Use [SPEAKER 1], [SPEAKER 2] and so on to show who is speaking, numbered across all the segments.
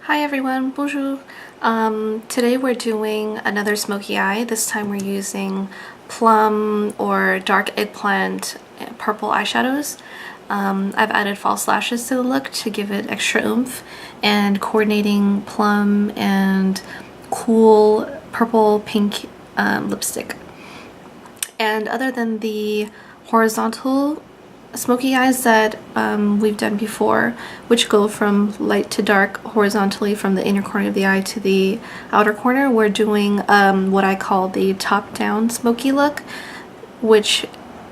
[SPEAKER 1] Hi everyone, bonjour. Today we're doing another smoky eye. This time we're using plum or dark eggplant purple eyeshadows. I've added false lashes to the look to give it extra oomph, and coordinating plum and cool purple pink lipstick. And other than the horizontal smoky eyes that we've done before, which go from light to dark horizontally from the inner corner of the eye to the outer corner, we're doing what I call the top-down smoky look, which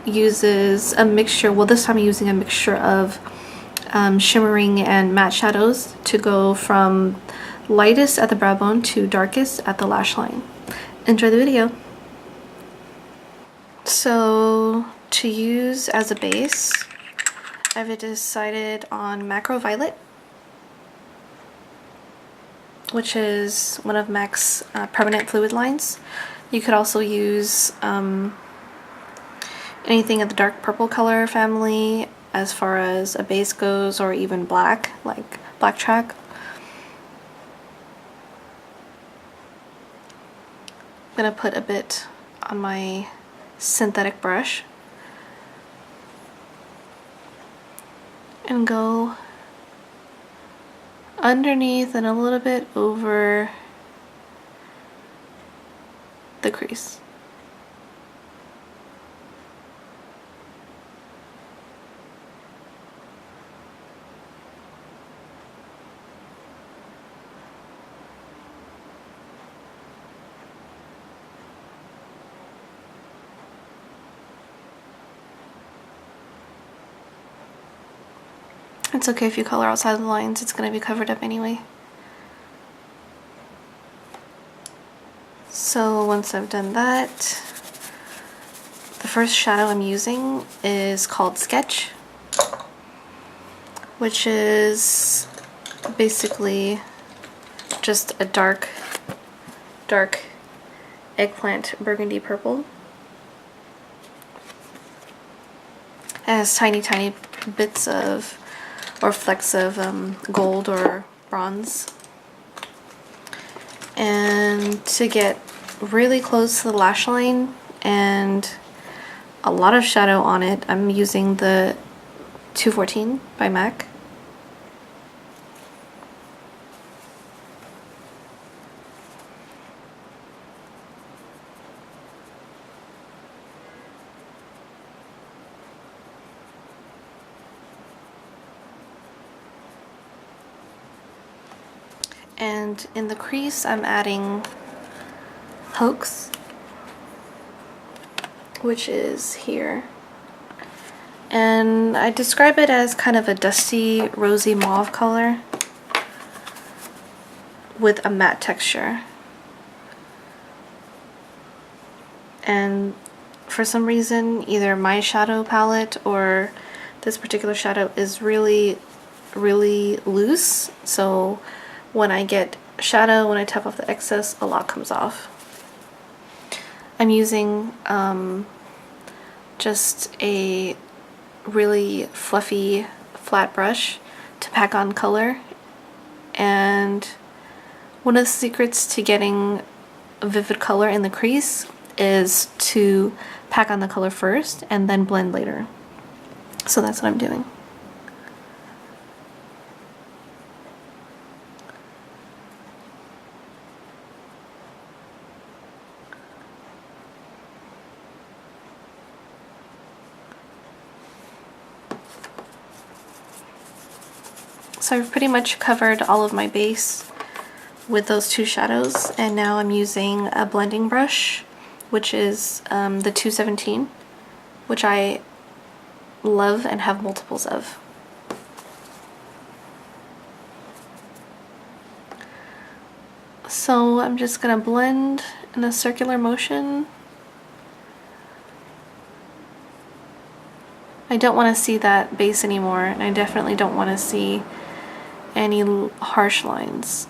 [SPEAKER 1] uses a mixture, well this time I'm using a mixture of shimmering and matte shadows to go from lightest at the brow bone to darkest at the lash line. Enjoy the video. So to use as a base, I've decided on Macro Violet, which is one of MAC's permanent fluid lines. You could also use anything of the dark purple color family as far as a base goes, or even black, like Black Track. I'm gonna put a bit on my synthetic brush and go underneath and a little bit over the crease. It's okay if you color outside the lines, it's going to be covered up anyway. So once I've done that, the first shadow I'm using is called Sketch, which is basically just a dark eggplant burgundy purple. It has tiny bits of or flecks of gold or bronze. And to get really close to the lash line and a lot of shadow on it, I'm using the 214 by MAC. And in the crease, I'm adding Hoax, which is here. And I describe it as kind of a dusty, rosy mauve color with a matte texture. And for some reason, either my shadow palette or this particular shadow is really loose, so when I get shadow, when I tap off the excess, a lot comes off. I'm using just a really fluffy flat brush to pack on color, and one of the secrets to getting a vivid color in the crease is to pack on the color first and then blend later. So that's what I'm doing. So I've pretty much covered all of my base with those two shadows, and now I'm using a blending brush, which is the 217, which I love and have multiples of. So I'm just gonna blend in a circular motion. I don't want to see that base anymore, and I definitely don't want to see any harsh lines.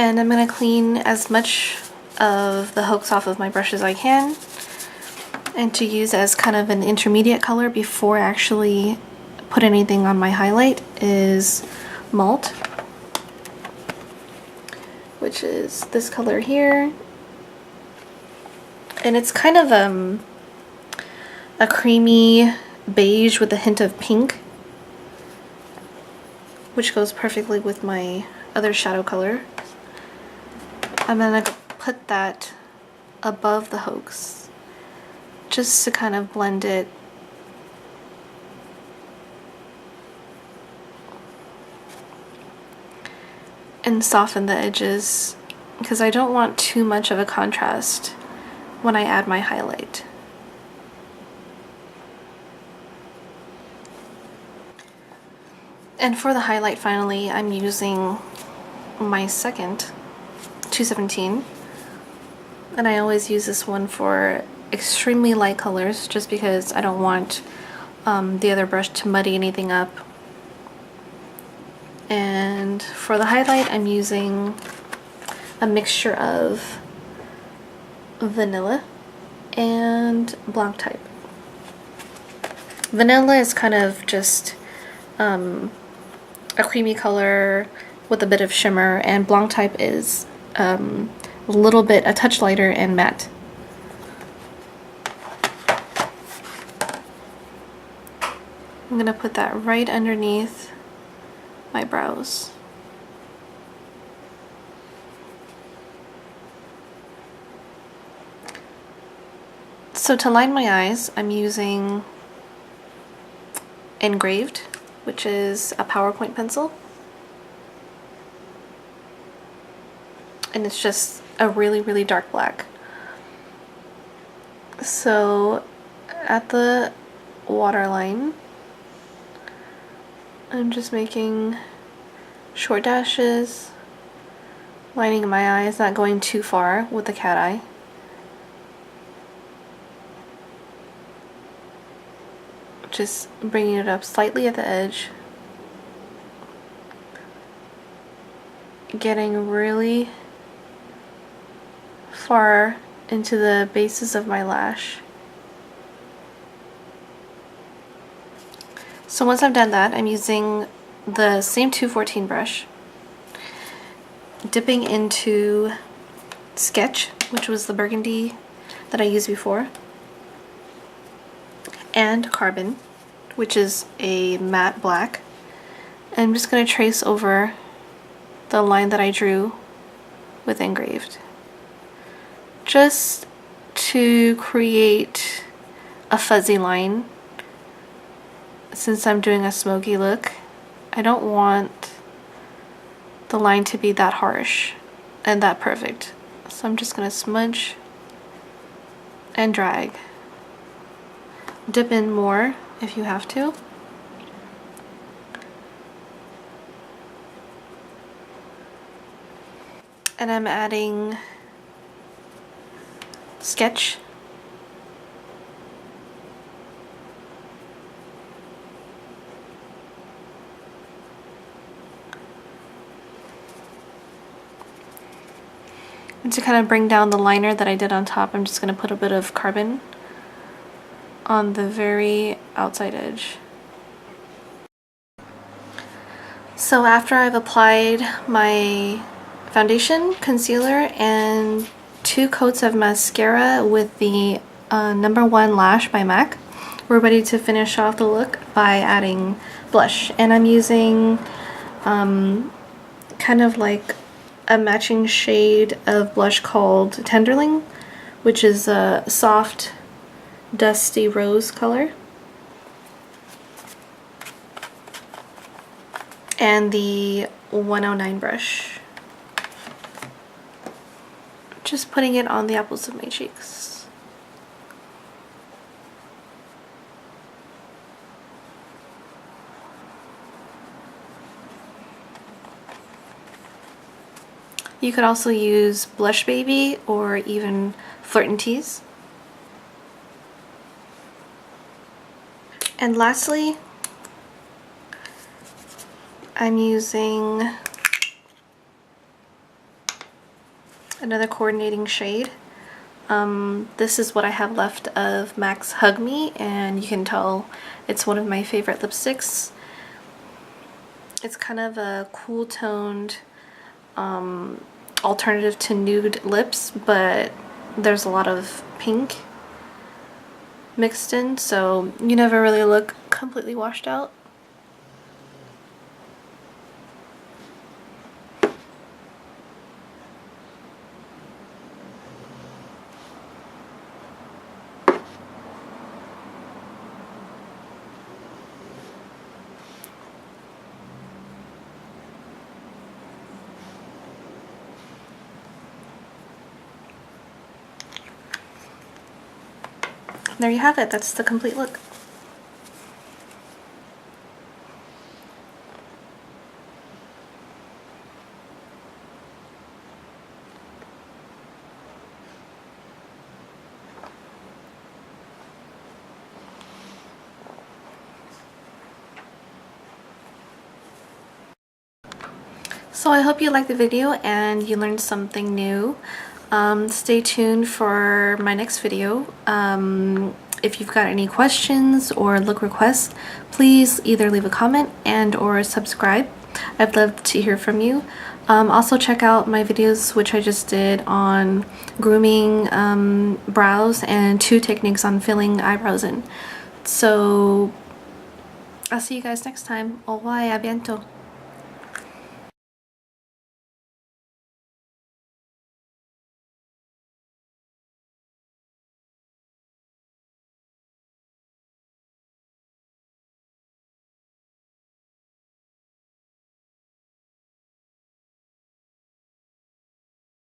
[SPEAKER 1] And I'm going to clean as much of the hooks off of my brush as I can, and to use as kind of an intermediate color before I actually put anything on my highlight is malt, which is this color here. And it's kind of a creamy beige with a hint of pink, which goes perfectly with my other shadow color. I'm gonna put that above the hooks just to kind of blend it and soften the edges, because I don't want too much of a contrast when I add my highlight. And for the highlight, finally, I'm using my second 217, and I always use this one for extremely light colors just because I don't want the other brush to muddy anything up. And for the highlight, I'm using a mixture of vanilla and blanc type. Vanilla is kind of just a creamy color with a bit of shimmer, and blanc type is a little bit, a touch lighter and matte. I'm gonna put that right underneath my brows. So to line my eyes, I'm using Engraved, which is a PowerPoint pencil. And it's just a really, really dark black. So at the waterline, I'm just making short dashes, lining my eyes, not going too far with the cat eye. Just bringing it up slightly at the edge. Getting really far into the bases of my lash. So once I've done that, I'm using the same 214 brush, dipping into Sketch, which was the burgundy that I used before, and Carbon, which is a matte black. And I'm just going to trace over the line that I drew with Engraved, just to create a fuzzy line. Since I'm doing a smoky look, I don't want the line to be that harsh and that perfect. So I'm just going to smudge and drag. Dip in more if you have to. And I'm adding Sketch. And to kind of bring down the liner that I did on top, I'm just going to put a bit of Carbon on the very outside edge. So after I've applied my foundation, concealer, and 2 coats of mascara with the #1 Lash by MAC, we're ready to finish off the look by adding blush. And I'm using kind of like a matching shade of blush called Tenderling, which is a soft dusty rose color, and the 109 brush. Just putting it on the apples of my cheeks. You could also use Blush Baby or even Flirt and Tease. And lastly, I'm using another coordinating shade. This is what I have left of MAC's Hug Me, and you can tell it's one of my favorite lipsticks. It's kind of a cool toned alternative to nude lips, but there's a lot of pink mixed in, so you never really look completely washed out. There you have it, that's the complete look. So I hope you liked the video and you learned something new. Stay tuned for my next video. If you've got any questions or look requests, please either leave a comment and or subscribe. I'd love to hear from you. Also check out my videos which I just did on grooming brows and 2 techniques on filling eyebrows in. So I'll see you guys next time. Au revoir, à bientôt.